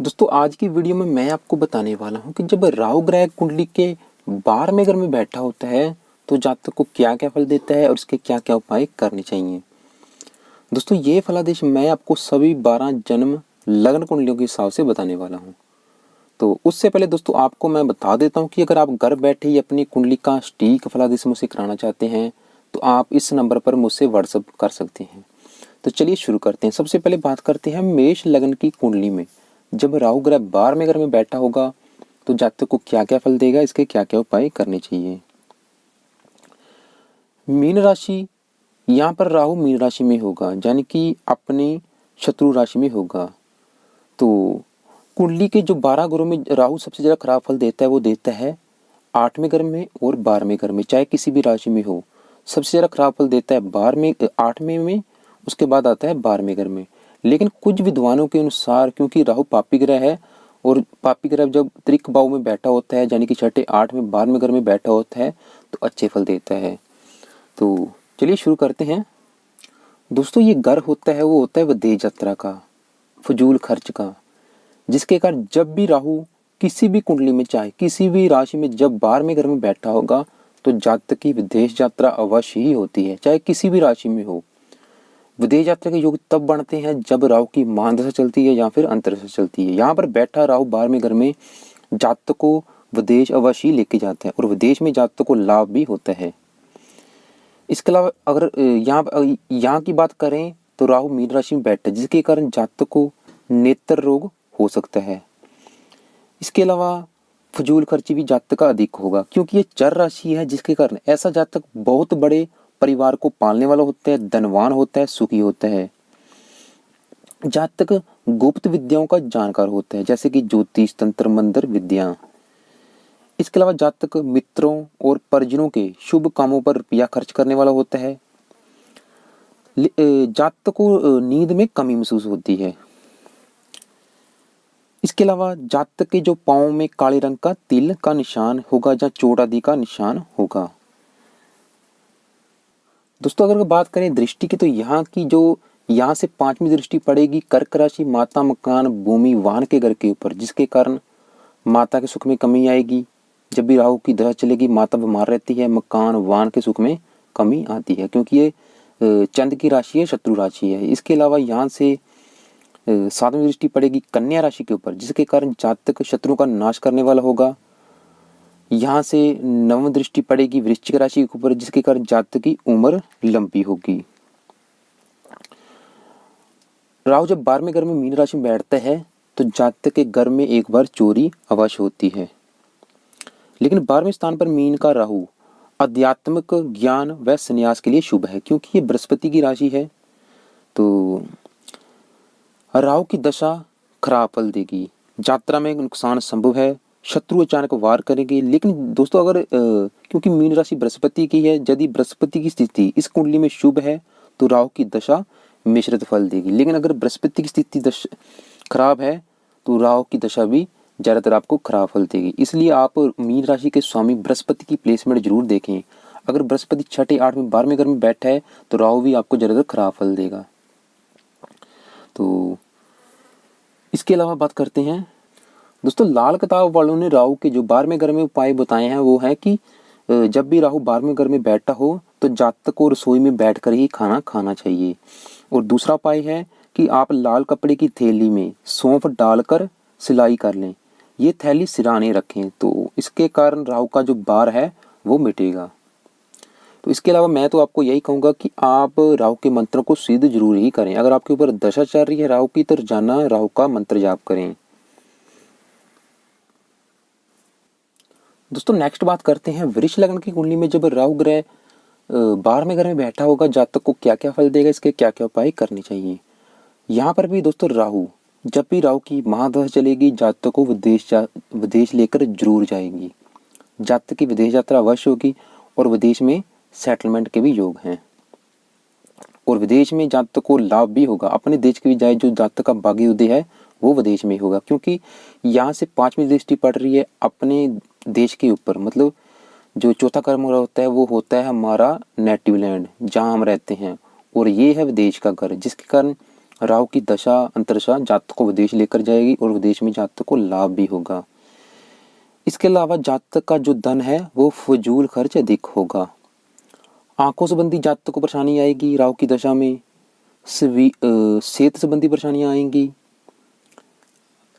दोस्तों आज की वीडियो में मैं आपको बताने वाला हूं कि जब राहु ग्रह कुंडली के 12वें घर में बैठा होता है तो जातक को क्या क्या फल देता है और इसके क्या क्या उपाय करने चाहिए। दोस्तों ये फलादेश मैं आपको सभी 12 जन्म लग्न कुंडलियों के हिसाब से बताने वाला हूं। तो उससे पहले दोस्तों आपको मैं बता देता हूं कि अगर आप घर बैठे ही अपनी कुंडली का सटीक फलादेश मुझसे कराना चाहते हैं तो आप इस नंबर पर मुझसे व्हाट्सअप कर सकते हैं। तो चलिए शुरू करते हैं। सबसे पहले बात करते हैं मेष लग्न की कुंडली में जब राहु ग्रह 12वें घर में बैठा होगा तो जातक को क्या क्या फल देगा, इसके क्या क्या उपाय करने चाहिए। मीन राशि, यहाँ पर राहु मीन राशि में होगा यानी कि अपनी शत्रु राशि में होगा। तो कुंडली के जो 12 घरों में राहु सबसे ज्यादा खराब फल देता है वो देता है 8वें घर में और 12वें घर में, चाहे किसी भी राशि में हो। सबसे ज्यादा खराब फल देता है 8वें में, उसके बाद आता है 12वें घर में। लेकिन कुछ विद्वानों के अनुसार क्योंकि राहु पापी ग्रह है और पापी ग्रह जब त्रिक भाव में बैठा होता है यानी कि छठे 8वें 12वें घर में बैठा होता है तो अच्छे फल देता है। तो चलिए शुरू करते हैं। दोस्तों ये घर होता है वो होता है विदेश यात्रा का, फजूल खर्च का, जिसके कारण जब भी राहु किसी भी कुंडली में चाहे किसी भी राशि में जब 12वें घर में बैठा होगा तो जातक की विदेश यात्रा अवश्य ही होती है, चाहे किसी भी राशि में हो। विदेश यात्रा के योग तब बनते हैं जब राहु की महादशा चलती है या फिर अंतरदशा चलती है। यहाँ पर बैठा राहु 12वें घर में जातक को विदेश अवश्य ही लेके जाता है और विदेश में जातक को लाभ भी होता है। इसके अलावा अगर यहाँ की बात करें तो राहु मीन राशि में बैठा है जिसके कारण जातक को नेत्र रोग हो सकता है। इसके अलावा फजूल खर्ची भी जातक का अधिक होगा क्योंकि ये चर राशि है, जिसके कारण ऐसा जातक बहुत बड़े परिवार को पालने वाला होता है, धनवान होता है, सुखी होता है। जातक गुप्त विद्याओं का जानकार होता है जैसे कि ज्योतिष, तंत्र, मंत्र विद्या। इसके अलावा जातक मित्रों और परिजनों के शुभ कामों पर रुपया खर्च करने वाला होता है। जातक को नींद में कमी महसूस होती है। इसके अलावा जातक के जो पांव में काले रंग का तिल का निशान होगा या चोट आदि का निशान होगा। दोस्तों अगर बात करें दृष्टि की तो यहाँ से 5वीं दृष्टि पड़ेगी कर्क राशि, माता, मकान, भूमि, वाहन के घर के ऊपर, जिसके कारण माता के सुख में कमी आएगी। जब भी राहु की दशा चलेगी माता बीमार रहती है, मकान वाहन के सुख में कमी आती है क्योंकि ये चंद्र की राशि है, शत्रु राशि है। इसके अलावा यहाँ से 7वीं दृष्टि पड़ेगी कन्या राशि के ऊपर जिसके कारण जातक शत्रु का नाश करने वाला होगा। यहाँ से 9वीं दृष्टि पड़ेगी वृश्चिक राशि के ऊपर जिसके कारण जातक की उम्र लंबी होगी। राहु जब 12वें घर में मीन राशि में बैठता है तो जातक के घर में एक बार चोरी अवश्य होती है। लेकिन 12वें स्थान पर मीन का राहु आध्यात्मिक ज्ञान व संन्यास के लिए शुभ है क्योंकि ये बृहस्पति की राशि है। तो राहु की दशा खराब फल देगी, यात्रा में नुकसान संभव है, शत्रु अचानक वार करेंगे। लेकिन दोस्तों अगर क्योंकि मीन राशि बृहस्पति की है, यदि बृहस्पति की स्थिति इस कुंडली में शुभ है तो राहु की दशा मिश्रित फल देगी। लेकिन अगर बृहस्पति की स्थिति खराब है तो राहु की दशा भी ज्यादातर आपको खराब फल देगी। इसलिए आप मीन राशि के स्वामी बृहस्पति की प्लेसमेंट जरूर देखें। अगर बृहस्पति छठे 8वें 12वें घर में बैठा है तो राहु भी आपको ज्यादातर खराब फल देगा। तो इसके अलावा बात करते हैं दोस्तों लाल किताब वालों ने राहु के जो 12वें घर में उपाय बताए हैं वो है कि जब भी राहु 12वें घर में बैठा हो तो जातक को रसोई में बैठकर ही खाना खाना चाहिए। और दूसरा उपाय है कि आप लाल कपड़े की थैली में सौंफ डालकर सिलाई कर लें, ये थैली सिराने रखें तो इसके कारण राहु का जो बार है वो मिटेगा। तो इसके अलावा मैं तो आपको यही कहूँगा कि आप राहु के मंत्रों को सिद्ध जरूर ही करें। अगर आपके ऊपर दशा चल रही है राहु की तो रोजाना राहु का मंत्र जाप करें। दोस्तों नेक्स्ट बात करते हैं वृष लग्न की कुंडली में जब राहु ग्रह 12वें घर में बैठा होगा जातक को क्या क्या फल देगा, इसके क्या क्या उपाय करने चाहिए। यहाँ पर भी दोस्तों जब भी राहु की महादशा चलेगी जातक को विदेश लेकर जरूर जाएगी। जातक की विदेश यात्रा अवश्य होगी और विदेश में सेटलमेंट के भी योग हैं और विदेश में जातक को लाभ भी होगा। अपने देश की बजाय जो जातक का भाग्य उदय है वो विदेश में होगा क्योंकि यहाँ से 5वीं दृष्टि पड़ रही है अपने देश के ऊपर। मतलब जो चौथा कर्म होता है वो होता है हमारा नेटिव लैंड जहाँ हम रहते हैं और ये है विदेश का घर, जिसके कारण राहु की दशा अंतरदशा जातक को विदेश लेकर जाएगी और विदेश में जातक को लाभ भी होगा। इसके अलावा जातक का जो धन है वो फजूल खर्च अधिक होगा। आंखों संबंधी जातक को परेशानी आएगी राहु की दशा में। सेहत संबंधी परेशानियां आएंगी।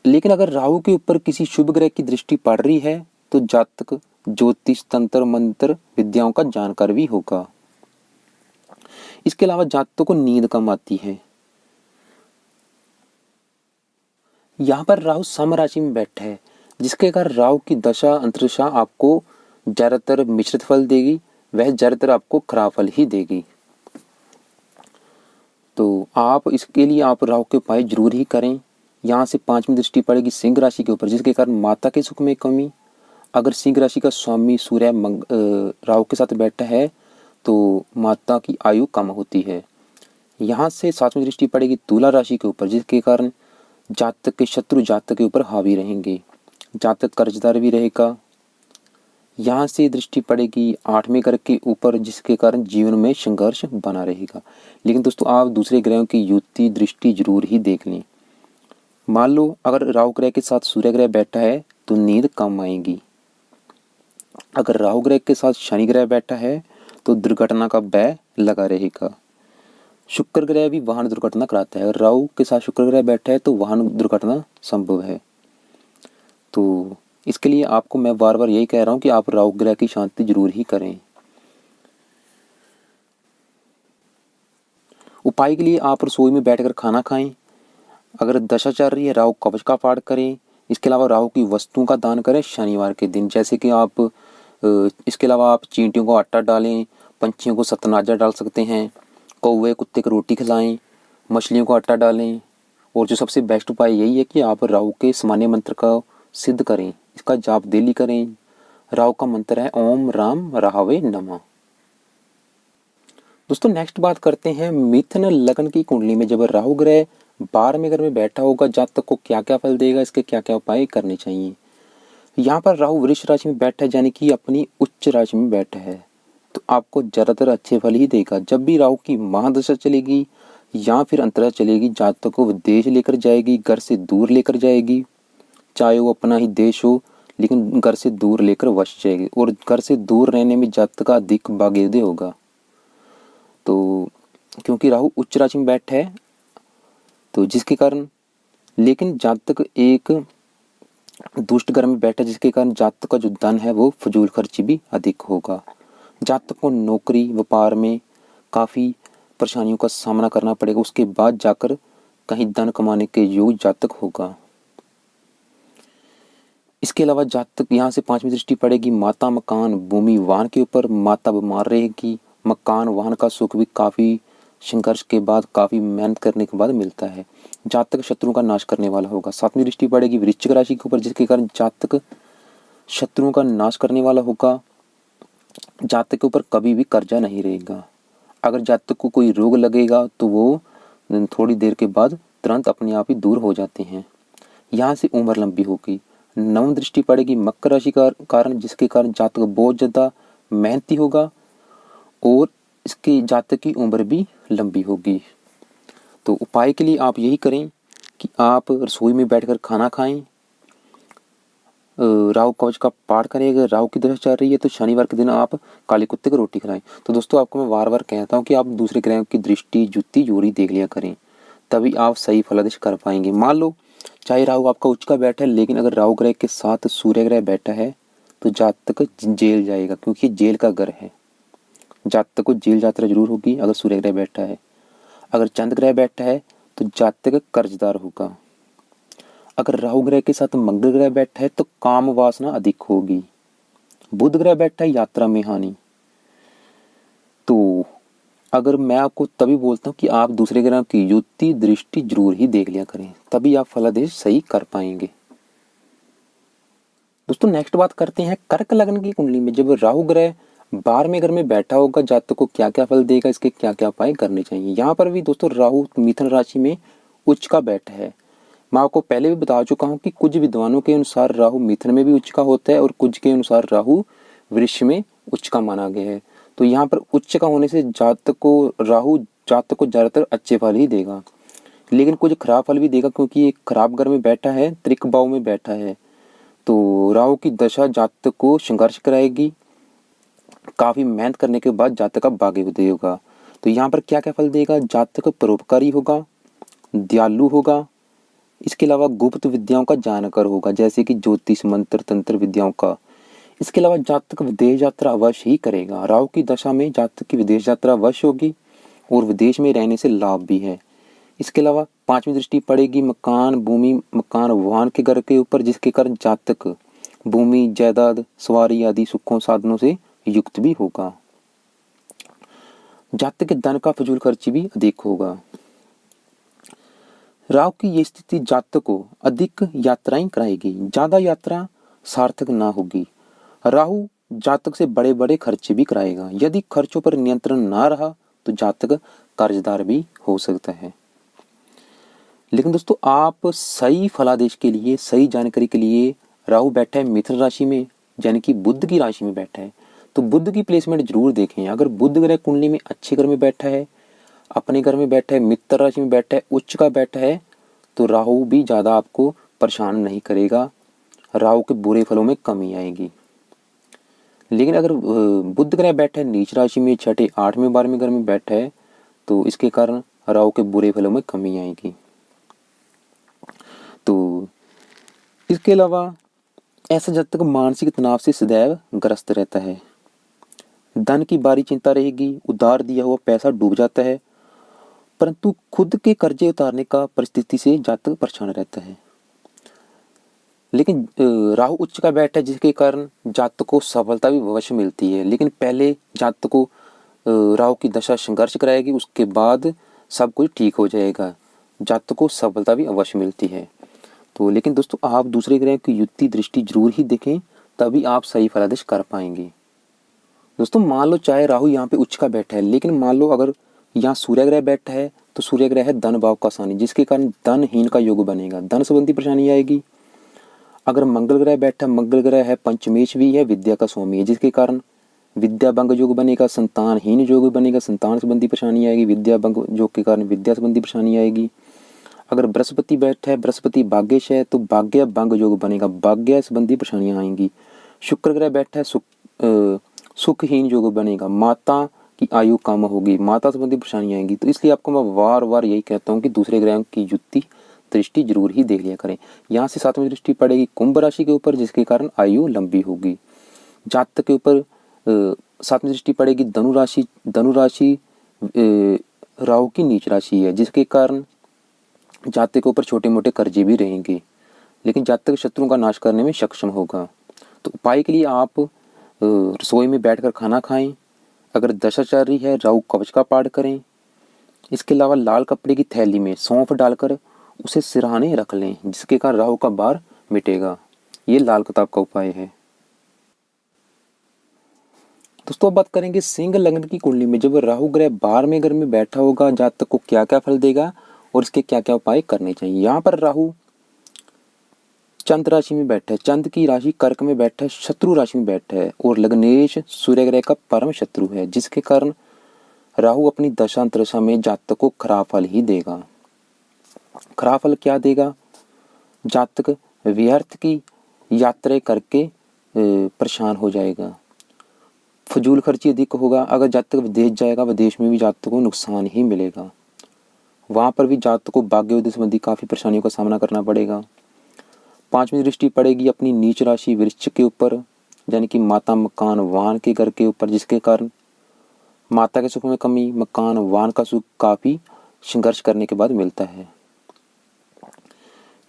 लेकिन अगर राहु के ऊपर किसी शुभ ग्रह की दृष्टि पड़ रही है तो जातक ज्योतिष तंत्र मंत्र विद्याओं का जानकार भी होगा। इसके अलावा जातकों को नींद कम आती है। यहाँ पर राहु सम राशि में बैठा है, जिसके कारण राहु की दशा अंतरदशा आपको ज्यादातर मिश्रित फल देगी, वह ज्यादातर आपको खराब फल ही देगी। तो आप इसके लिए आप राहु के उपाय जरूर ही करें। यहाँ से 5वीं दृष्टि पड़ेगी सिंह राशि के ऊपर, जिसके कारण माता के सुख में कमी। अगर सिंह राशि का स्वामी सूर्य राहु के साथ बैठा है तो माता की आयु कम होती है। यहाँ से 7वीं दृष्टि पड़ेगी तुला राशि के ऊपर, जिसके कारण जातक के शत्रु जातक के ऊपर हावी रहेंगे, जातक कर्जदार भी रहेगा। यहाँ से दृष्टि पड़ेगी 8वें घर के ऊपर, जिसके कारण जीवन में संघर्ष बना रहेगा। लेकिन दोस्तों आप दूसरे ग्रहों की युति दृष्टि जरूर ही देख लें। मान लो अगर राहु ग्रह के साथ सूर्य ग्रह बैठा है तो नींद कम आएगी। अगर राहु ग्रह के साथ शनि ग्रह बैठा है तो दुर्घटना का भय लगा रहेगा। शुक्र ग्रह भी वाहन दुर्घटना कराता है। अगर राहु के साथ शुक्र ग्रह बैठा है तो वाहन दुर्घटना संभव है। तो इसके लिए आपको मैं बार बार यही कह रहा हूं कि आप राहु ग्रह की शांति जरूर ही करें। उपाय के लिए आप रसोई में बैठकर खाना खाएं। अगर दशा चल रही है राहु कवच का पाठ करें। इसके अलावा राहु की वस्तुओं का दान करें शनिवार के दिन, जैसे कि आप इसके अलावा आप चींटियों को आटा डालें, पंछियों को सतनाजा डाल सकते हैं, कौवे कुत्ते को रोटी खिलाएं, मछलियों को आटा डालें। और जो सबसे बेस्ट उपाय यही है कि आप राहु के सामान्य मंत्र का सिद्ध करें, इसका जाप डेली करें। राहु का मंत्र है ओम राम राहवे नमः। दोस्तों नेक्स्ट बात करते हैं मिथुन लग्न की कुंडली में जब राहु ग्रह 12वें घर में बैठा होगा जातक को क्या क्या फल देगा, इसके क्या क्या उपाय करने चाहिए। यहाँ पर राहु वृष राशि में बैठा है, यानी कि अपनी उच्च राशि में बैठा है, तो आपको ज्यादातर अच्छे फल ही देगा। जब भी राहु की महादशा चलेगी या फिर अंतरदशा चलेगी, जातक को विदेश लेकर जाएगी, घर से दूर लेकर जाएगी। चाहे वो अपना ही देश हो, लेकिन घर से दूर लेकर वश जाएगी। और घर से दूर रहने में जातक का अधिक भाग्योदय होगा। तो क्योंकि राहु उच्च राशि में बैठा है तो जिसके कारण, लेकिन जातक एक दुष्ट घर में बैठा है, जिसके कारण जातक का जो धन है वो फजूल खर्ची भी अधिक होगा। जातक को नौकरी व्यापार में काफी परेशानियों का सामना करना पड़ेगा, उसके बाद जाकर कहीं धन कमाने के योग जातक होगा। इसके अलावा जातक यहाँ से 5वीं दृष्टि पड़ेगी माता मकान भूमि वाहन के ऊपर। माता बीमार रहेगी। मकान वाहन का सुख भी काफी संघर्ष के बाद, काफी मेहनत करने के बाद मिलता है। जातक शत्रुओं का नाश करने वाला होगा। 7वीं दृष्टि पड़ेगी वृश्चिक राशि के ऊपर, जिसके कारण जातक शत्रुओं का नाश करने वाला होगा। जातक के ऊपर कभी भी कर्जा नहीं रहेगा। अगर जातक को कोई रोग लगेगा तो वो थोड़ी देर के बाद तुरंत अपने आप ही दूर हो जाते हैं। यहाँ से उम्र लंबी होगी। 9वीं दृष्टि पड़ेगी मकर राशि का कारण, जिसके कारण जातक बहुत ज्यादा मेहनती होगा और इसके जातक की उम्र भी लंबी होगी। तो उपाय के लिए आप यही करें कि आप रसोई में बैठकर खाना खाएं, राहु कवच का पाठ करें। अगर राहु की दशा चल रही है तो शनिवार के दिन आप काले कुत्ते को रोटी खिलाएं। तो दोस्तों आपको मैं बार बार कहता हूं कि आप दूसरे ग्रहों की दृष्टि जुति जोड़ी देख लिया करें, तभी आप सही फलादेश कर पाएंगे। मान लो चाहे राहु आपका उच्च का बैठा है, लेकिन अगर राहु ग्रह के साथ सूर्य ग्रह बैठा है तो जातक जेल जाएगा, क्योंकि जेल का घर है। जातक को जेल यात्रा जरूर होगी अगर सूर्य ग्रह बैठा है। अगर चंद्र ग्रह बैठा है तो जातक कर्जदार होगा। अगर राहु ग्रह के साथ मंगल ग्रह बैठा है तो काम वासना अधिक होगी। बुध ग्रह बैठा है यात्रा में हानि। तो अगर मैं आपको तभी बोलता हूँ कि आप दूसरे ग्रह की युति दृष्टि जरूर ही देख लिया करें, तभी आप फलादेश सही कर पाएंगे। दोस्तों नेक्स्ट बात करते हैं कर्क लग्न की कुंडली में जब राहु ग्रह 12वें घर में बैठा होगा जातक को क्या क्या फल देगा, इसके क्या क्या उपाय करने चाहिए। यहाँ पर भी दोस्तों राहु मिथुन राशि में उच्च का बैठा है। मैं आपको पहले भी बता चुका हूँ कि कुछ विद्वानों के अनुसार राहु मिथुन में भी उच्च का होता है और कुछ के अनुसार राहु वृष में उच्च का माना गया है। तो यहाँ पर उच्च का होने से जातक को राहु जातक को ज्यादातर अच्छे फल ही देगा। लेकिन कुछ खराब फल भी देगा, क्योंकि ये खराब घर में बैठा है, त्रिक भाव में बैठा है। तो राहु की दशा जातक को संघर्ष कराएगी। काफी मेहनत करने के बाद जातक का भाग्योदय होगा। तो यहाँ पर क्या क्या फल देगा? जातक परोपकारी होगा, दयालु होगा, इसके अलावा गुप्त विद्याओं का जानकार होगा, जैसे कि ज्योतिष, मंत्र, तंत्र विद्याओं का। इसके अलावा जातक विदेश यात्रा अवश्य ही करेगा। राहु की दशा में जातक की विदेश यात्रा अवश्य होगी और विदेश में रहने से लाभ भी है। इसके अलावा पांचवी दृष्टि पड़ेगी मकान, भूमि, मकान, वाहन के घर के ऊपर, जिसके कारण जातक भूमि, जायदाद, सवारी आदि सुखों साधनों से युक्त भी होगा। जातक के धन का फजूल खर्ची भी अधिक होगा। राहु की ये स्थिति जातक को अधिक यात्राएं कराएगी। ज्यादा यात्रा सार्थक ना होगी। राहु जातक से बड़े बड़े खर्चे भी कराएगा। यदि खर्चों पर नियंत्रण ना रहा तो जातक कर्जदार भी हो सकता है। लेकिन दोस्तों, आप सही फलादेश के लिए, सही जानकारी के लिए, राहु बैठा है मिथुन राशि में, यानी कि बुध की राशि में बैठा है, तो बुध की प्लेसमेंट जरूर देखें। अगर बुध ग्रह कुंडली में अच्छे घर में बैठा है, अपने घर में बैठा है, मित्र राशि में बैठा है, उच्च का बैठा है, तो राहु भी ज्यादा आपको परेशान नहीं करेगा। राहु के बुरे फलों में कमी आएगी। लेकिन अगर बुध ग्रह बैठा है नीच राशि में, छठे, आठवें, 12वें घर में बैठा है, तो इसके कारण राहु के बुरे फलों में कमी आएगी। तो इसके अलावा ऐसा जातक मानसिक तनाव से सदैव ग्रस्त रहता है। धन की भारी चिंता रहेगी। उधार दिया हुआ पैसा डूब जाता है, परंतु खुद के कर्जे उतारने का परिस्थिति से जातक परेशान रहता है। लेकिन राहु उच्च का बैठा है, जिसके कारण जातक को सफलता भी अवश्य मिलती है। लेकिन पहले जातक को राहु की दशा संघर्ष कराएगी, उसके बाद सब कुछ ठीक हो जाएगा। जातक को सफलता भी अवश्य मिलती है। तो लेकिन दोस्तों, आप दूसरे ग्रह की युति दृष्टि जरूर ही देखें, तभी आप सही फलादेश कर पाएंगे। दोस्तों, मान लो चाहे राहु यहाँ पे उच्च का बैठा है, लेकिन मान लो अगर यहाँ सूर्य ग्रह बैठा है, तो सूर्य ग्रह है धन भाव का सानी, जिसके कारण धनहीन का योग बनेगा, धन संबंधी परेशानी आएगी। अगर मंगल ग्रह बैठा, मंगल ग्रह है पंचमेश भी है, विद्या का स्वामी है, जिसके कारण विद्या भंग योग बनेगा, संतानहीन योग बनेगा, संतान संबंधी परेशानी आएगी। विद्या भंग योग के कारण विद्या संबंधी परेशानी आएगी। अगर बृहस्पति बैठा है, बृहस्पति भाग्यश है, तो भाग्य भंग योग बनेगा, भाग्य संबंधी परेशानियां आएंगी। शुक्र ग्रह बैठा है, सुखहीन योग बनेगा, माता की आयु कम होगी, माता संबंधी परेशानियां आएंगी। तो इसलिए आपको मैं बार बार यही कहता हूँ कि दूसरे ग्रहों की युति दृष्टि जरूर ही देख लिया करें। यहाँ से सातवीं दृष्टि पड़ेगी कुंभ राशि के ऊपर, जिसके कारण आयु लंबी होगी। जातक के ऊपर सातवीं दृष्टि पड़ेगी धनु राशि। धनु राशि राहु की नीच राशि है, जिसके कारण जातक के ऊपर छोटे मोटे कर्जे भी रहेंगे, लेकिन जातक शत्रुओं का नाश करने में सक्षम होगा। तो उपाय के लिए आप रसोई में बैठकर खाना खाएं। अगर दशा चल रही है, राहु कवच का पाठ करें। इसके अलावा लाल कपड़े की थैली में सौंफ डालकर उसे सिरहाने रख लें, जिसके कारण राहु का भार मिटेगा। ये लाल किताब का उपाय है। दोस्तों, अब बात करेंगे सिंह लग्न की कुंडली में जब राहु ग्रह 12वें घर में बैठा होगा, जातक को क्या क्या फल देगा और इसके क्या क्या उपाय करने चाहिए। यहाँ पर राहु चंद्र राशि में बैठा है, चंद्र की राशि कर्क में बैठा है, शत्रु राशि में बैठा है और लग्नेश सूर्य ग्रह का परम शत्रु है, जिसके कारण राहु अपनी दशांतरदशा में जातक को खराब फल ही देगा। खराब फल क्या देगा? जातक व्यर्थ की यात्रा करके परेशान हो जाएगा, फजूल खर्ची अधिक होगा। अगर जातक विदेश जाएगा, विदेश में भी जातक को नुकसान ही मिलेगा। वहां पर भी जातक को भाग्योदय संबंधी काफी परेशानियों का सामना करना पड़ेगा। पांचवी दृष्टि पड़ेगी अपनी नीच राशि वृश्चिक के ऊपर, यानी कि माता, मकान, वाहन के घर के ऊपर, जिसके कारण माता के सुख में कमी, मकान, वाहन का सुख काफी संघर्ष करने के बाद मिलता है।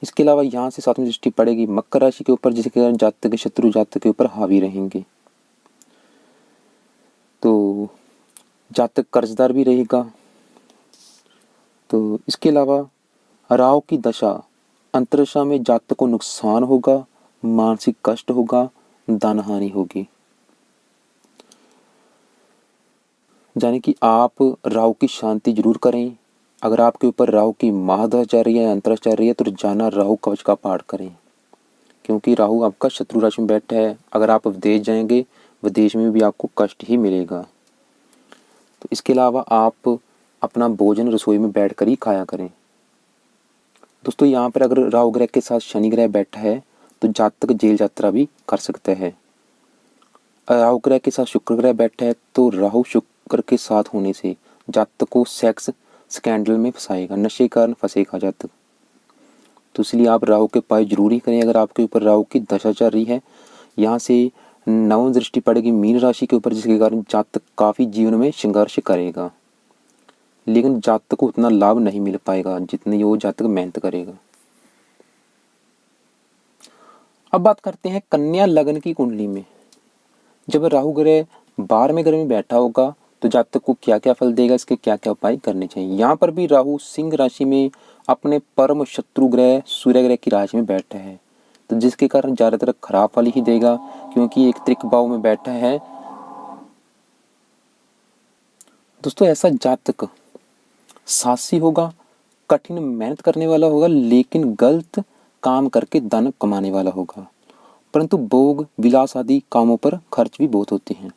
इसके अलावा यहाँ से सातवीं दृष्टि पड़ेगी मकर राशि के ऊपर, जिसके कारण जातक के शत्रु जातक के ऊपर हावी रहेंगे। तो जातक कर्जदार भी रहेगा। तो इसके अलावा राहु की दशा अंतरदशा में जातक को नुकसान होगा, मानसिक कष्ट होगा, धन हानि होगी। यानी कि आप राहु की शांति जरूर करें। अगर आपके ऊपर राहु की महादशा चल रही है, अंतरदशा चल रही है, तो रोजाना राहु कवच का पाठ करें, क्योंकि राहु आपका शत्रु राशि में बैठा है। अगर आप विदेश जाएंगे, विदेश में भी आपको कष्ट ही मिलेगा। तो इसके अलावा आप अपना भोजन रसोई में बैठकर ही खाया करें। दोस्तों यहाँ पर अगर राहु ग्रह के साथ शनि ग्रह बैठा है तो जातक जेल यात्रा भी कर सकता है। राहु ग्रह के साथ शुक्र ग्रह बैठा है तो राहु शुक्र के साथ होने से जातक को सेक्स स्कैंडल में फंसाएगा, नशे के कारण फंसेगा जातक। तो इसलिए आप राहु के उपाय जरूरी करें। अगर आपके ऊपर राहु की दशा चल रही है, यहाँ से नवम दृष्टि पड़ेगी मीन राशि के ऊपर, जिसके कारण जातक काफी जीवन में संघर्ष करेगा, लेकिन जातक को उतना लाभ नहीं मिल पाएगा जितनी वो जातक मेहनत करेगा। अब बात करते हैं कन्या लग्न की कुंडली में। जब राहु ग्रह 12वें घर में बैठा होगा तो जातक को क्या क्या फल देगा, इसके क्या क्या उपाय करने चाहिए। यहाँ पर भी राहु सिंह राशि में अपने परम शत्रु ग्रह सूर्य ग्रह की राशि में बैठा है, तो जिसके कारण ज्यादातर खराब फल ही देगा, क्योंकि एक त्रिक भाव में बैठा है। दोस्तों ऐसा जातक साहसी होगा, कठिन मेहनत करने वाला होगा, लेकिन गलत काम करके धन कमाने वाला होगा, परंतु भोग विलास आदि कामों पर खर्च भी बहुत होते हैं।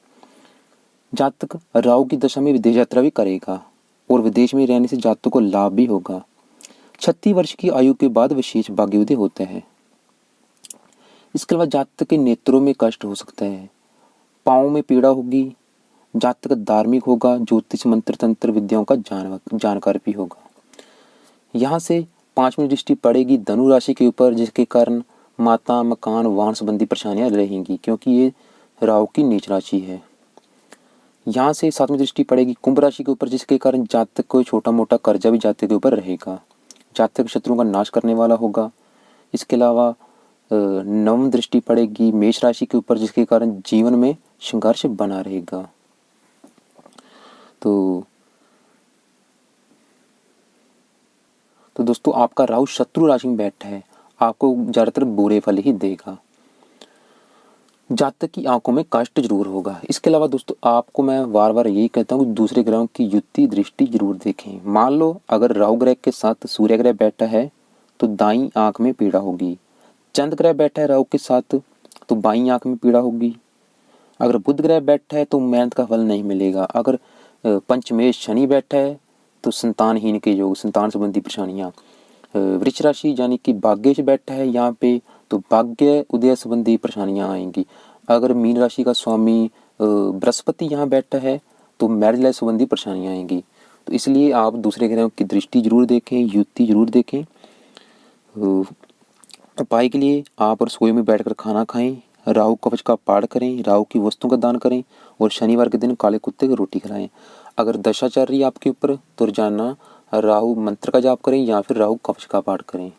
जातक राहु की दशा में विदेश यात्रा भी करेगा और विदेश में रहने से जातक को लाभ भी होगा। 36 वर्ष की आयु के बाद विशेष भाग्योदय होता है। इसके अलावा जातक के नेत्रों में कष्ट हो सकता है, पाँव में पीड़ा होगी, जातक धार्मिक होगा, ज्योतिष मंत्र तंत्र विद्याओं का जानकार भी होगा। यहाँ से 5वीं दृष्टि पड़ेगी धनु राशि के ऊपर, जिसके कारण माता मकान वाहन संबंधी परेशानियां रहेंगी, क्योंकि ये राहु की नीच राशि है। यहाँ से 7वीं दृष्टि पड़ेगी कुंभ राशि के ऊपर, जिसके कारण जातक को छोटा मोटा कर्जा भी जातक के ऊपर रहेगा। जातक शत्रुओं का नाश करने वाला होगा। इसके अलावा 9वीं दृष्टि पड़ेगी मेष राशि के ऊपर, जिसके कारण जीवन में संघर्ष बना रहेगा। तो दोस्तों आपका राहु शत्रु राशि में बैठा है, आपको ज्यादातर बुरे फल ही देगा। जातक की आंखों में कष्ट जरूर होगा। इसके अलावा दोस्तों आपको मैं बार बार यही कहता हूँ, दूसरे ग्रहों की युति दृष्टि जरूर देखें। मान लो अगर राहु ग्रह के साथ सूर्य ग्रह बैठा है तो दाईं आंख में पीड़ा होगी। चंद्र ग्रह बैठा है राहु के साथ तो बाईं आंख में पीड़ा होगी। अगर बुध ग्रह बैठा है तो मेहनत का फल नहीं मिलेगा। अगर पंचमेश शनि बैठा है तो संतानहीन के योग, संतान संबंधी परेशानियां। वृक्ष राशि यानी कि भाग्येश बैठा है यहाँ पे तो भाग्य उदय संबंधी परेशानियां आएंगी। अगर मीन राशि का स्वामी बृहस्पति यहाँ बैठा है तो मैरिज लाइफ संबंधी परेशानियां आएंगी। तो इसलिए आप दूसरे ग्रहों की दृष्टि जरूर देखें, युति जरूर देखें। उपाय के लिए आप रसोई में बैठकर खाना खाएं, राहु कवच का पाठ करें, राहु की वस्तुओं का दान करें और शनिवार के दिन काले कुत्ते को रोटी खिलाएं। अगर दशा चल रही है आपके ऊपर तो रोजाना राहु मंत्र का जाप करें या फिर राहु कवच का पाठ करें।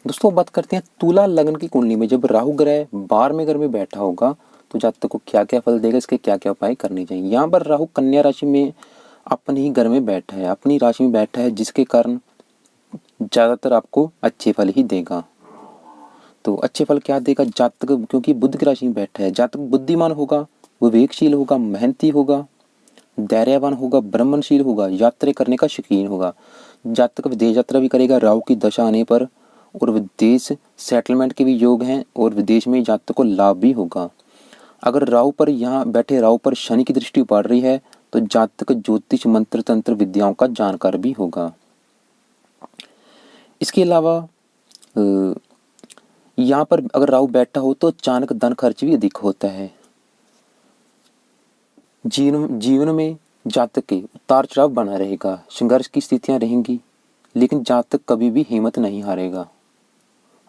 दोस्तों बात करते हैं तुला लग्न की कुंडली में। जब राहु ग्रह 12वें घर में बैठा होगा तो जातक को क्या क्या फल देगा, इसके क्या क्या उपाय करने चाहिए। यहाँ पर राहु कन्या राशि में अपने ही घर में बैठा है, अपनी राशि में बैठा है, जिसके कारण ज्यादातर आपको अच्छे फल ही देगा। तो अच्छे फल क्या देगा जातक, क्योंकि बुध की राशि में बैठा है। जातक बुद्धिमान होगा, विवेकशील होगा, मेहनती होगा, धैर्यवान होगा, ब्रह्मणशील होगा, यात्रा करने का शौकीन होगा। जातक विदेश यात्रा भी करेगा राहु की दशा आने पर, और विदेश सेटलमेंट के भी योग हैं और विदेश में जातक को लाभ भी होगा। अगर राहु पर यहाँ बैठे राहु पर शनि की दृष्टि पड़ रही है तो जातक ज्योतिष मंत्र तंत्र विद्याओं का जानकार भी होगा। इसके अलावा यहाँ पर अगर राहु बैठा हो तो अचानक धन खर्च भी अधिक होता है। जीवन में जातक के उतार चढ़ाव बना रहेगा, संघर्ष की स्थितियां रहेंगी, लेकिन जातक कभी भी हिम्मत नहीं हारेगा।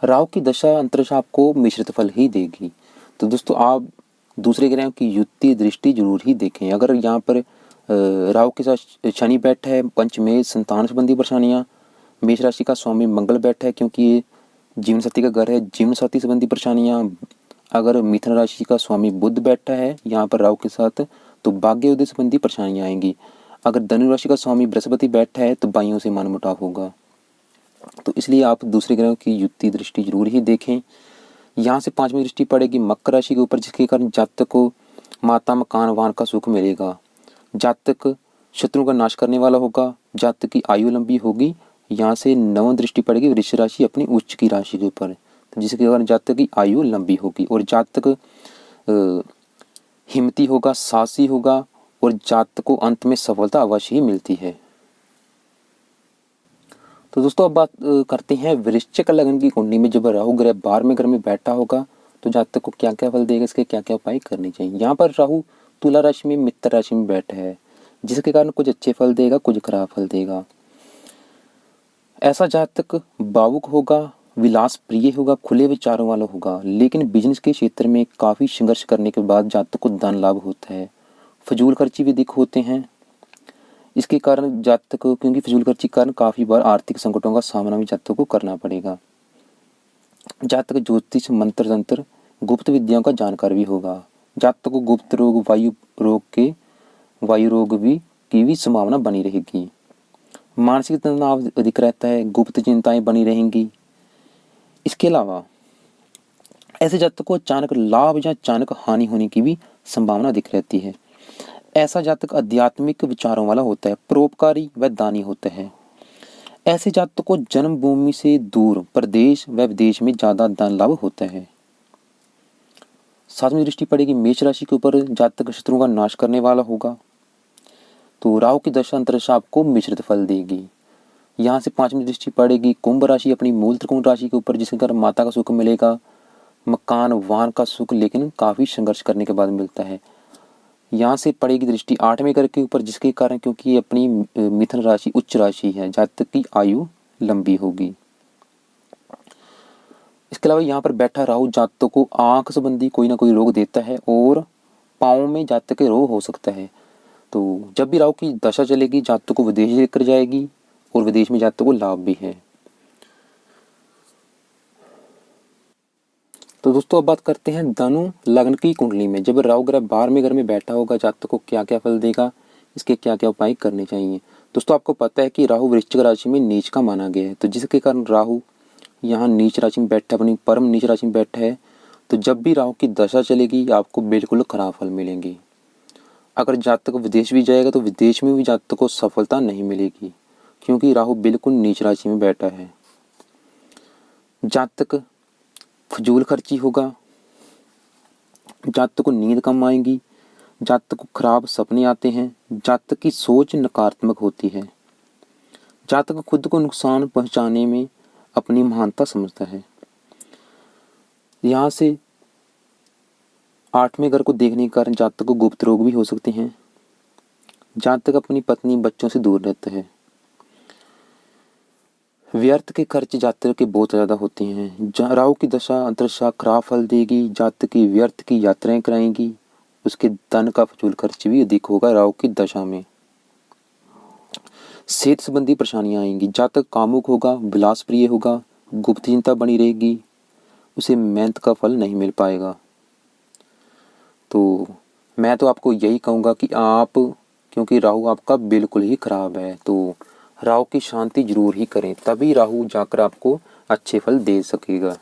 राहु की दशा अंतरिक्ष आपको मिश्रित फल ही देगी। तो दोस्तों आप दूसरे ग्रहों की युति दृष्टि जरूर ही देखें। अगर यहाँ पर राहु के साथ शनि बैठा है, पंचमेश संतान संबंधी परेशानियां, मेष राशि का स्वामी मंगल बैठा है क्योंकि ये जीवन साथी का घर है, जीवन साथी संबंधी परेशानियां। अगर मिथुन राशि का स्वामी बुध बैठा है यहाँ पर राहु के साथ तो भाग्य उदय संबंधी परेशानियां आएंगी। अगर धनु राशि का स्वामी बृहस्पति बैठा है तो भाइयों से मनमुटाव होगा। तो इसलिए आप दूसरे ग्रहों की युति दृष्टि जरूर ही देखें। यहाँ से 5वीं दृष्टि पड़ेगी मकर राशि के ऊपर, जिसके कारण जातक को माता मकान वाहन का सुख मिलेगा। जातक शत्रुओं का नाश करने वाला होगा, जातक की आयु लंबी होगी। यहाँ से 9वीं दृष्टि पड़ेगी वृश्चिक राशि अपनी उच्च की राशि के ऊपर, तो जिसके कारण जातक की आयु लंबी होगी और जातक हिम्मती होगा, साहसी होगा और जातक को अंत में सफलता अवश्य ही मिलती है। तो दोस्तों अब बात करते हैं वृश्चिक लग्न की कुंडली में जब राहु ग्रह 12वें घर में बैठा होगा तो जातक को क्या क्या फल देगा, इसके क्या क्या उपाय करने चाहिए। यहाँ पर राहु तुला राशि में मित्र राशि में बैठा है, जिसके कारण कुछ अच्छे फल देगा, कुछ खराब फल देगा। ऐसा जातक भावुक होगा, विलास प्रिय होगा, खुले विचारों वाला होगा, लेकिन बिजनेस के क्षेत्र में काफ़ी संघर्ष करने के बाद जातक को धन लाभ होता है। फजूल खर्ची भी अधिक होते हैं, इसके कारण जातक को, क्योंकि फजूल खर्ची के कारण काफ़ी बार आर्थिक संकटों का सामना भी जातक को करना पड़ेगा। जातक ज्योतिष, मंत्र तंत्र, गुप्त विद्याओं का जानकार भी होगा। जातक को गुप्त रोग, वायु रोग भी की भी संभावना बनी रहेगी। मानसिक तनाव अधिक रहता है, गुप्त चिंताएं बनी रहेंगी। इसके अलावा ऐसे जातक को अचानक लाभ या अचानक हानि होने की भी संभावना अधिक रहती है। ऐसा जातक आध्यात्मिक विचारों वाला होता है, परोपकारी व दानी होता है। ऐसे जातक को जन्मभूमि से दूर प्रदेश व विदेश में ज्यादा धन लाभ होता है। सातवीं दृष्टि पड़ेगी मेष राशि के ऊपर, जातक शत्रुओं का नाश करने वाला होगा। तो राहु की दशा अंतरदशा आपको मिश्रित फल देगी। यहाँ से पांचवी दृष्टि पड़ेगी कुंभ राशि अपनी मूल त्रिकोण राशि के ऊपर, जिसके कारण माता का सुख मिलेगा, मकान वाहन का सुख, लेकिन काफी संघर्ष करने के बाद मिलता है। यहाँ से पड़ेगी दृष्टि 8वें घर के ऊपर, जिसके कारण, क्योंकि ये अपनी मिथुन राशि उच्च राशि है, जातक की आयु लंबी होगी। इसके अलावा यहाँ पर बैठा राहु जातक को आंख संबंधी कोई ना कोई रोग देता है और पाँव में जातक के रोग हो सकता है। तो जब भी राहु की दशा चलेगी जातक को विदेश लेकर जाएगी और विदेश में जातक को लाभ भी है। तो दोस्तों अब बात करते हैं धनु लग्न की कुंडली में जब राहु ग्रह 12वें घर में बैठा होगा जातक को क्या क्या फल देगा, इसके क्या क्या उपाय करने चाहिए। दोस्तों आपको पता है कि राहु वृश्चिक राशि में नीच का माना गया है, तो जिसके कारण राहु यहाँ नीच राशि में बैठा, अपनी परम नीच राशि में बैठा है। तो जब भी राहु की दशा चलेगी आपको बिल्कुल खराब फल मिलेंगे। अगर जातक विदेश भी जाएगा तो विदेश में भी जातक को सफलता नहीं मिलेगी, क्योंकि राहु बिल्कुल नीच राशि में बैठा है। जातक फजूल खर्ची होगा, जातक को नींद कम आएगी, जातक को खराब सपने आते हैं, जातक की सोच नकारात्मक होती है, जातक खुद को नुकसान पहुंचाने में अपनी महानता समझता है। यहाँ से 8वें घर को देखने के कारण जातक को गुप्त रोग भी हो सकते हैं। जातक अपनी पत्नी बच्चों से दूर रहता है। व्यर्थ के खर्च जातक के बहुत ज्यादा होते हैं। राहु की दशा अंतरदशा खराब फल देगी, जातक की व्यर्थ की यात्राएं कराएंगी, उसके धन का फजूल खर्च भी अधिक होगा राहु की दशा में। सेहत संबंधी परेशानियां आएंगी, जातक कामुक होगा, विलास प्रिय होगा, गुप्त चिंता बनी रहेगी, उसे मेहनत का फल नहीं मिल पाएगा। तो मैं तो आपको यही कहूँगा कि आप, क्योंकि राहु आपका बिल्कुल ही खराब है, तो राहु की शांति जरूर ही करें, तभी राहु जाकर आपको अच्छे फल दे सकेगा।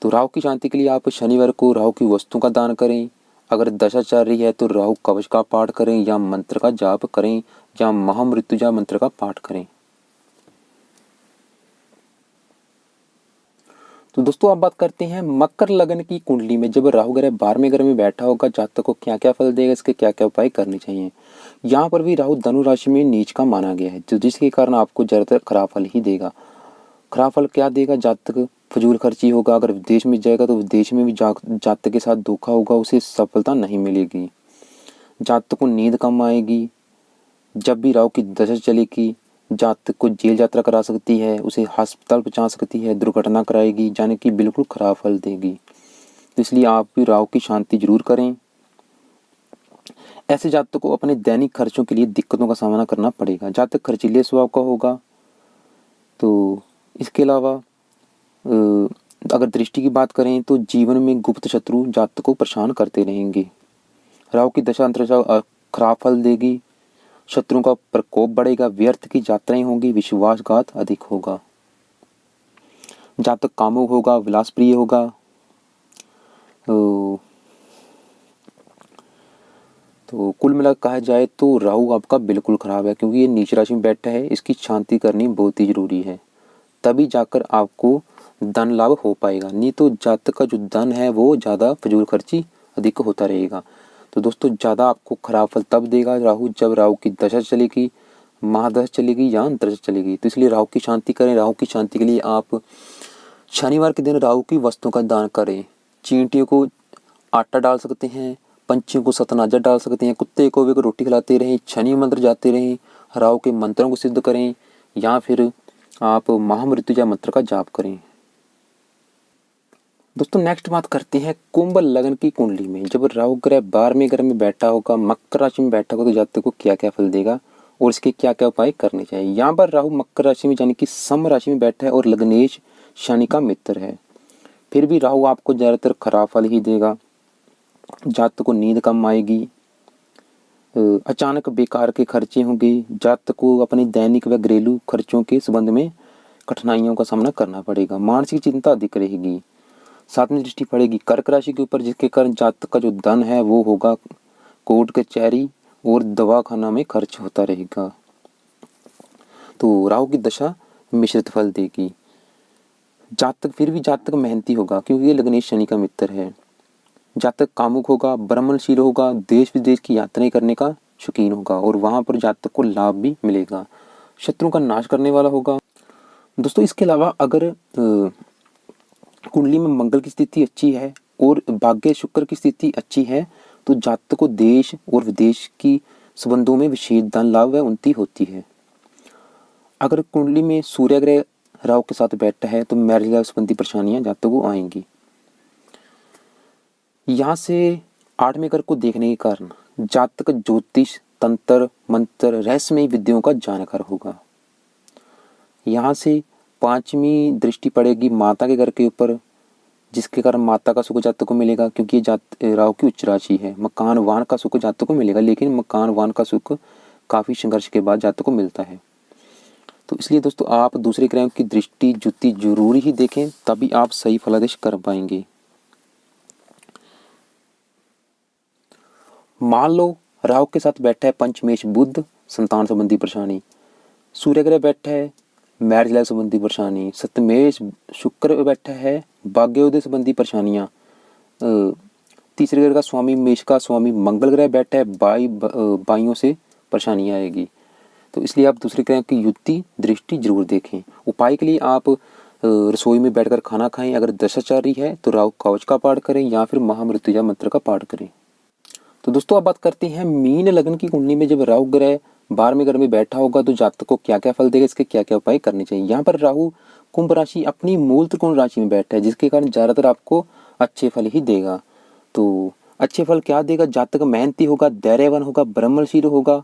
तो राहु की शांति के लिए आप शनिवार को राहु की वस्तु का दान करें। अगर दशा चल रही है तो राहु कवच का पाठ करें या मंत्र का जाप करें या महामृत्युंजय मंत्र का पाठ करें। तो दोस्तों आप बात करते हैं मकर लग्न की कुंडली में जब राहु ग्रह 12वें घर में बैठा होगा जातक को क्या क्या फल देगा, इसके क्या क्या उपाय करने चाहिए। यहाँ पर भी राहु धनु राशि में नीच का माना गया है, जिसके कारण आपको ज्यादातर खराब फल ही देगा। खराब फल क्या देगा, जातक फजूल खर्ची होगा, अगर विदेश में जाएगा तो विदेश में भी जातक के साथ धोखा होगा, उसे सफलता नहीं मिलेगी। जातक को नींद कम आएगी। जब भी राहु की दशा चलेगी जातक को जेल यात्रा करा सकती है, उसे अस्पताल पहुंचा सकती है, दुर्घटना कराएगी, यानी कि बिल्कुल खराब फल देगी। तो इसलिए आप भी राहु की शांति जरूर करें। ऐसे जातक को अपने दैनिक खर्चों के लिए दिक्कतों का सामना करना पड़ेगा। जातक खर्चीले स्वभाव का होगा। तो इसके अलावा अगर दृष्टि की बात करें तो जीवन में गुप्त शत्रु जातक को परेशान करते रहेंगे। राहु की दशा अंतरदशा खराब फल देगी, शत्रुओं का प्रकोप बढ़ेगा, व्यर्थ की यात्राएं होंगी, विश्वासघात अधिक होगा। जातक कामुक होगा, विलास प्रिय होगा। तो कुल मिलाकर कहा जाए तो राहु आपका बिल्कुल खराब है, क्योंकि ये नीच राशि में बैठा है, इसकी शांति करनी बहुत ही जरूरी है, तभी जाकर आपको धन लाभ हो पाएगा। नहीं तो जातक का जो धन है वो ज़्यादा फजूल खर्ची अधिक होता रहेगा। तो दोस्तों ज़्यादा आपको खराब फल तब देगा राहु जब राहु की दशा चलेगी, महादशा चलेगी या अंतरदशा चलेगी। तो इसलिए राहु की शांति करें। राहु की शांति के लिए आप शनिवार के दिन राहु की वस्तुओं का दान करें। चींटियों को आटा डाल सकते हैं, पंछियों को सतनाजा डाल सकते हैं, कुत्ते को भी रोटी खिलाते रहें, शनि मंत्र जाते रहें, राहु के मंत्रों को सिद्ध करें, या फिर आप महामृत्युंजय मंत्र का जाप करें। दोस्तों नेक्स्ट बात करते हैं कुंभ लग्न की कुंडली में जब राहु ग्रह 12वें घर में बैठा होगा, मकर राशि में बैठा होगा, तो जातक को क्या क्या फल देगा और इसके क्या क्या उपाय करने चाहिए। यहाँ पर राहु मकर राशि में यानी कि सम राशि में बैठा है और लग्नेश शनि का मित्र है। फिर भी राहु आपको ज़्यादातर खराब फल ही देगा। जातक को नींद कम आएगी, अचानक बेकार के खर्चे होंगे, जातक को अपने दैनिक व घरेलू खर्चों के संबंध में कठिनाइयों का सामना करना पड़ेगा, मानसिक चिंता अधिक रहेगी। सातवीं दृष्टि पड़ेगी कर्क राशि के ऊपर, जिसके कारण जातक का जो धन है वो होगा कोर्ट कचहरी और दवाखाना में खर्च होता रहेगा। तो राहु की दशा मिश्रित फल देगी। जातक फिर भी जातक मेहनती होगा क्योंकि ये लग्नेश शनि का मित्र है। जातक कामुक होगा, भ्रमणशील होगा, देश विदेश की यात्राएं करने का शौकीन होगा और वहां पर जातक को लाभ भी मिलेगा। शत्रुओं का नाश करने वाला होगा। दोस्तों इसके अलावा अगर कुंडली में मंगल की स्थिति अच्छी है और भाग्य शुक्र की स्थिति अच्छी है तो जातक को देश और विदेश की संबंधों में विशेष धन लाभ व उन्नति होती है। अगर कुंडली में सूर्य ग्रह राहु के साथ बैठा है तो मैरिज लाइफ संबंधी परेशानियां जातक को आएंगी। यहाँ से 8वें घर को देखने के कारण जातक ज्योतिष, तंत्र, मंत्र, रहस्यमय विद्याओं का जानकार होगा। यहाँ से 5वीं दृष्टि पड़ेगी माता के घर के ऊपर, जिसके कारण माता का सुख जातक को मिलेगा क्योंकि ये राहु की उच्च राशि है। मकान वाहन का सुख जातक को मिलेगा, लेकिन मकान वाहन का सुख काफी संघर्ष के बाद जातक को मिलता है। तो इसलिए दोस्तों आप दूसरे ग्रहों की दृष्टि जुति जरूरी ही देखें, तभी आप सही फलादेश कर पाएंगे। मान लो राहु के साथ बैठा है पंचमेश बुध, संतान संबंधी परेशानी। सूर्य ग्रह बैठा है मैरिज लाइफ संबंधी परेशानी। सप्तमेश शुक्र बैठा है भाग्योदय संबंधी परेशानियां। तीसरे ग्रह का स्वामी मेष का स्वामी मंगल ग्रह बैठा है, भाइयों से परेशानियां आएगी। तो इसलिए आप दूसरे ग्रह की युति दृष्टि जरूर देखें। उपाय के लिए आप रसोई में बैठकर खाना खाएं। अगर दशा चल रही है तो राहु कवच का पाठ करें या फिर महामृत्युंजय मंत्र का पाठ करें। तो दोस्तों अब बात करते हैं मीन लग्न की कुंडली में जब राहु ग्रह 12वें घर में बैठा होगा तो जातक को क्या क्या फल देगा, इसके क्या क्या उपाय करने चाहिए। यहाँ पर राहु कुंभ राशि अपनी मूल त्रिकोण राशि में बैठा है, जिसके कारण ज्यादातर आपको अच्छे फल ही देगा। तो अच्छे फल क्या देगा, जातक मेहनती होगा, धैर्यवान होगा, भ्रमणशील होगा।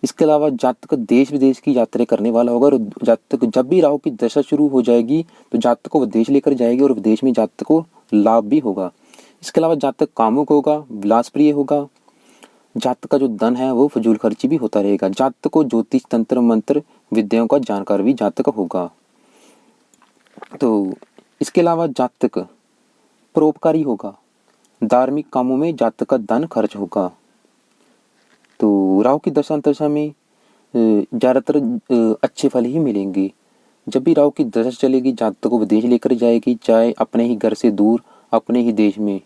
इसके अलावा जातक देश विदेश की यात्रा करने वाला होगा और जातक जब भी राहु की दशा शुरू हो जाएगी तो जातक को विदेश लेकर जाएगी और विदेश में जातक को लाभ भी होगा। इसके अलावा जातक कामुक होगा, विलासप्रिय होगा। जातक का जो धन है वो फजूल खर्ची भी होता रहेगा। जातक को ज्योतिष, तंत्र, मंत्र विद्याओं का जानकार भी जातक होगा। तो इसके अलावा जातक परोपकारी होगा, धार्मिक कामों में जातक का धन खर्च होगा। तो राहु की दशा में ज्यादातर अच्छे फल ही मिलेंगे। जब भी राहु की दशा चलेगी जातक को विदेश लेकर जाएगी, चाहे अपने ही घर से दूर, अपने ही देश में।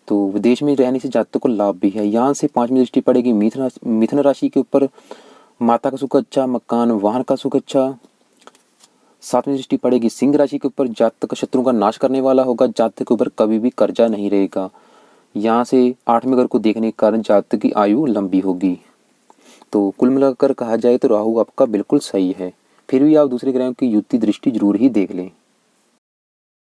तो विदेश में रहने से जातक को लाभ भी है। यहाँ से 5वीं दृष्टि पड़ेगी मिथुन राशि के ऊपर, माता का सुख अच्छा, मकान वाहन का सुख अच्छा। 7वीं दृष्टि पड़ेगी सिंह राशि के ऊपर, जातक शत्रुओं का नाश करने वाला होगा, जातक के ऊपर कभी भी कर्जा नहीं रहेगा। यहाँ से 8वें घर को देखने के कारण जातक की आयु लंबी होगी। तो कुल मिलाकर कहा जाए तो राहु आपका बिल्कुल सही है, फिर भी आप दूसरे ग्रहों की युति दृष्टि जरूर ही देख लें।